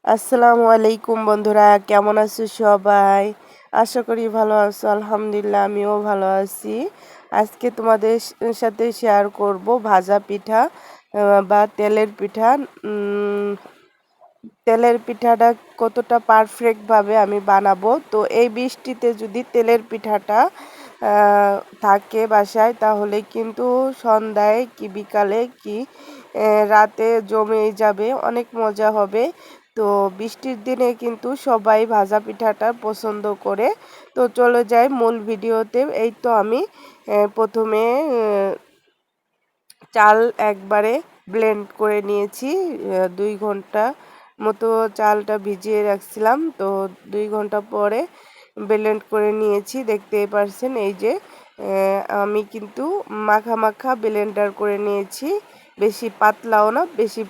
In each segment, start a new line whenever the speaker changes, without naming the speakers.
আসসালামু আলাইকুম বন্ধুরা, কেমন আছো সবাই? আশা করি ভালো আছো। আলহামদুলিল্লাহ আমিও ভালো আছি। আজকে তোমাদের সাথে শেয়ার করব ভাজা পিঠা বা তেলের পিঠা। উম, তেলের পিঠাটা কতটা পারফেক্টভাবে আমি বানাবো। তো এই বৃষ্টিতে যদি তেলের পিঠাটা থাকে বাসায়, তাহলে কিন্তু সন্ধ্যায় কি বিকালে কি রাতে জমেই যাবে, অনেক মজা হবে। তো বৃষ্টির দিনে কিন্তু সবাই ভাজা পিঠাটা পছন্দ করে। তো চলে যাই মূল ভিডিওতে। এই তো আমি প্রথমে চাল একবারে ব্লেন্ড করে নিয়েছি। 2 ঘন্টা মতো চালটা ভিজিয়ে রাখছিলাম, তো 2 ঘন্টা পরে ব্লেন্ড করে নিয়েছি। দেখতেই পারছেন, এই যে আমি কিন্তু মাখা মাখা ব্লেন্ডার করে নিয়েছি। বেশি পাতলাও না, বেশি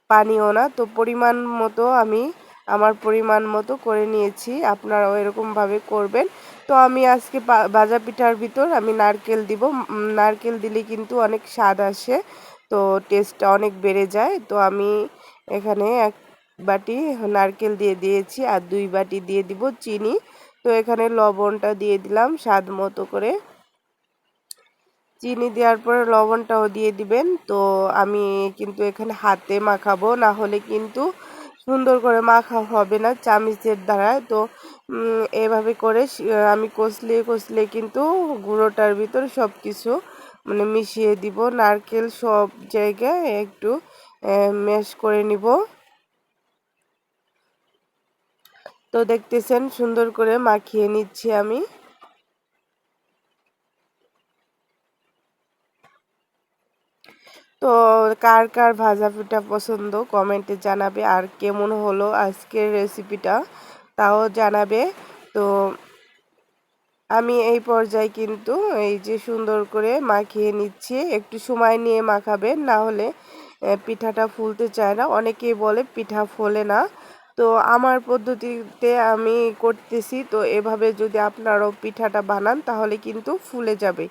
পানিও না। তো পরিমাণ মতো আমি আমার পরিমাণ মতো করে নিয়েছি, আপনারাও এরকমভাবে করবেন। তো আমি আজকে ভাজা পিঠার ভিতর আমি নারকেল দিব। নারকেল দিলে কিন্তু অনেক স্বাদ আসে, তো টেস্টটা অনেক বেড়ে যায়। তো আমি এখানে 1 বাটি নারকেল দিয়ে দিয়েছি, আর 2 বাটি দিয়ে দিব চিনি। তো এখানে লবণটা দিয়ে দিলাম স্বাদ মতো করে। চিনি দেওয়ার পরে লবণটাও দিয়ে দিবেন। তো আমি কিন্তু এখানে হাতে মাখাবো, না হলে কিন্তু সুন্দর করে মাখা হবে না চামিচের দ্বারা। তো এভাবে করে আমি কষলিয়ে কষলিয়ে কিন্তু গুঁড়োটার ভিতর সব কিছু মিশিয়ে দিব। নারকেল সব জায়গায় একটু ম্যাশ করে নিব। তো দেখতেছেন সুন্দর করে মাখিয়ে নিচ্ছি আমি। তো কার কার ভাজা পিঠা পছন্দ কমেন্টে জানাবে, আর কেমন হলো আজকের রেসিপিটা তাও জানাবে। তো আমি এই পর্যায়ে কিন্তু এই যে সুন্দর করে মাখিয়ে নিচ্ছি। একটু সময় নিয়ে মাখাবেন, না হলে পিঠাটা ফুলতে চায় না। অনেকেই বলে পিঠা ফোলে না, তো আমার পদ্ধতিতে আমি করতেছি। তো এভাবে যদি আপনারাও পিঠাটা বানান, তাহলে কিন্তু ফুলে যাবে,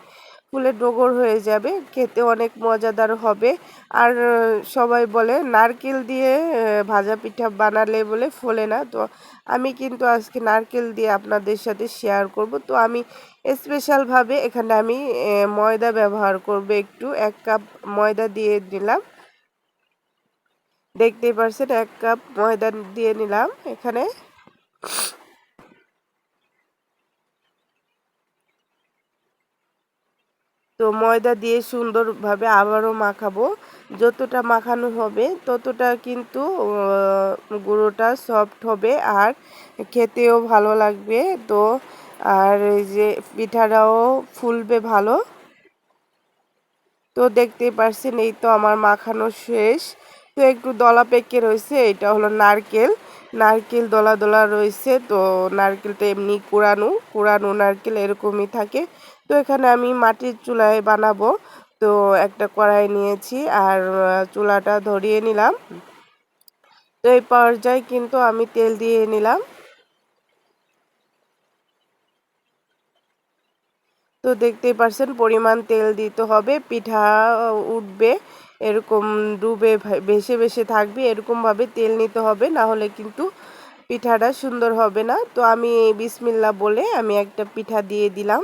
ফুলে ডোগর হয়ে যাবে, খেতে অনেক মজাদার হবে। আর সবাই বলে নারকেল দিয়ে ভাজা পিঠা বানালে বলে ফোলে না। তো আমি কিন্তু আজকে নারকেল দিয়ে আপনাদের সাথে শেয়ার করব। তো আমি স্পেশালভাবে এখানে আমি ময়দা ব্যবহার করব। একটু 1 কাপ ময়দা দিয়ে দিলাম। দেখতেই পারছেন 1 কাপ ময়দা দিয়ে নিলাম এখানে। তো ময়দা দিয়ে সুন্দরভাবে আবারও মাখাবো। যতটা মাখানো হবে ততটা কিন্তু গুঁড়োটা সফট হবে আর খেতেও ভালো লাগবে। তো আর এই যে পিঠাটাও ফুলবে ভালো। তো দেখতেই পারছেন, এই তো আমার মাখানো শেষ। তো একটু দলা পেকে রয়েছে, এটা হলো নারকেল। নারকেল দলা দলা রয়েছে। তো নারকেলটা এমনি কুড়ানো কুড়ানো নারকেল এরকমই থাকে। তো এখানে আমি মাটির চুলায় বানাবো। তো একটা কড়াই নিয়েছি আর চুলাটা ধরিয়ে নিলাম। তো এই পর্যায়ে কিন্তু আমি তেল দিয়ে নিলাম। তো দেখতেই পারছেন পরিমাণ তেল দিতে হবে, পিঠা উঠবে এরকম, ডুবে ভেসে ভেসে থাকবে এরকমভাবে তেল নিতে হবে, না হলে কিন্তু পিঠাটা সুন্দর হবে না। তো আমি বিসমিল্লাহ বলে আমি একটা পিঠা দিয়ে দিলাম।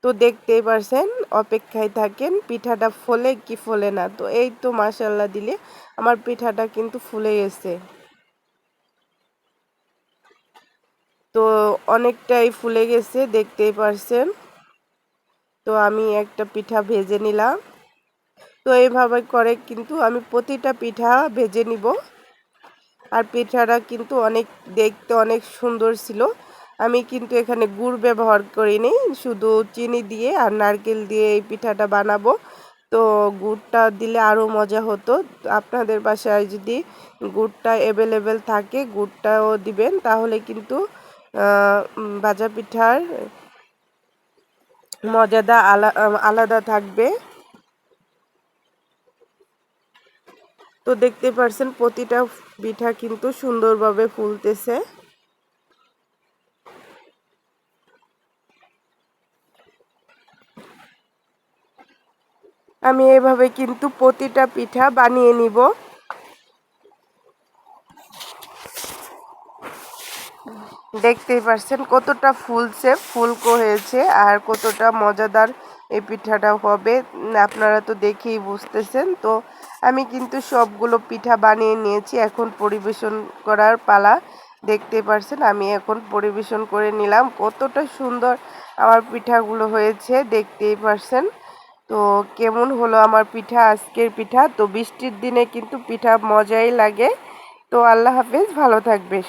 তো দেখতেই পারছেন, অপেক্ষায় থাকেন পিঠাটা ফোলে কি ফোলে না। তো এই তো মাশাল্লাহ দিলে আমার পিঠাটা কিন্তু ফুলে গেছে। তো অনেকটাই ফুলে গেছে, দেখতেই পারছেন। তো আমি একটা পিঠা ভেজে নিলাম। তো এইভাবে করে কিন্তু আমি প্রতিটা পিঠা ভেজে নিব। আর পিঠাটা কিন্তু অনেক দেখতে অনেক সুন্দর ছিল। আমি কিন্তু এখানে গুড় ব্যবহার করিনি, শুধু চিনি দিয়ে আর নারকেল দিয়ে এই পিঠাটা বানাবো। তো গুড়টা দিলে আরও মজা হতো। আপনাদের বাসায় যদি গুড়টা অ্যাভেলেবেল থাকে গুড়টাও দিবেন, তাহলে কিন্তু ভাজা পিঠার মজাটা আলাদা থাকবে। তো দেখতে পারছেন প্রতিটা পিঠা কিন্তু সুন্দরভাবে ফুলতেছে। আমি এভাবে কিন্তু প্রতিটা পিঠা বানিয়ে নিব। দেখতেই পারছেন কতটা ফুলছে, ফুলকো হয়েছে আর কতটা মজাদার এই পিঠাটা হবে। আপনারা তো দেখেই বুঝতেছেন। তো আমি কিন্তু সবগুলো পিঠা বানিয়ে নিয়েছি, এখন পরিবেশন করার পালা। দেখতেই পারছেন আমি এখন পরিবেশন করে নিলাম, কতটা সুন্দর আমার পিঠাগুলো হয়েছে দেখতেই পারছেন। তো কেমন হলো আমার পিঠা, আজকের পিঠা। তো বৃষ্টির দিনে কিন্তু পিঠা মজাই লাগে। তো আল্লাহ হাফেজ, ভালো থাকবে।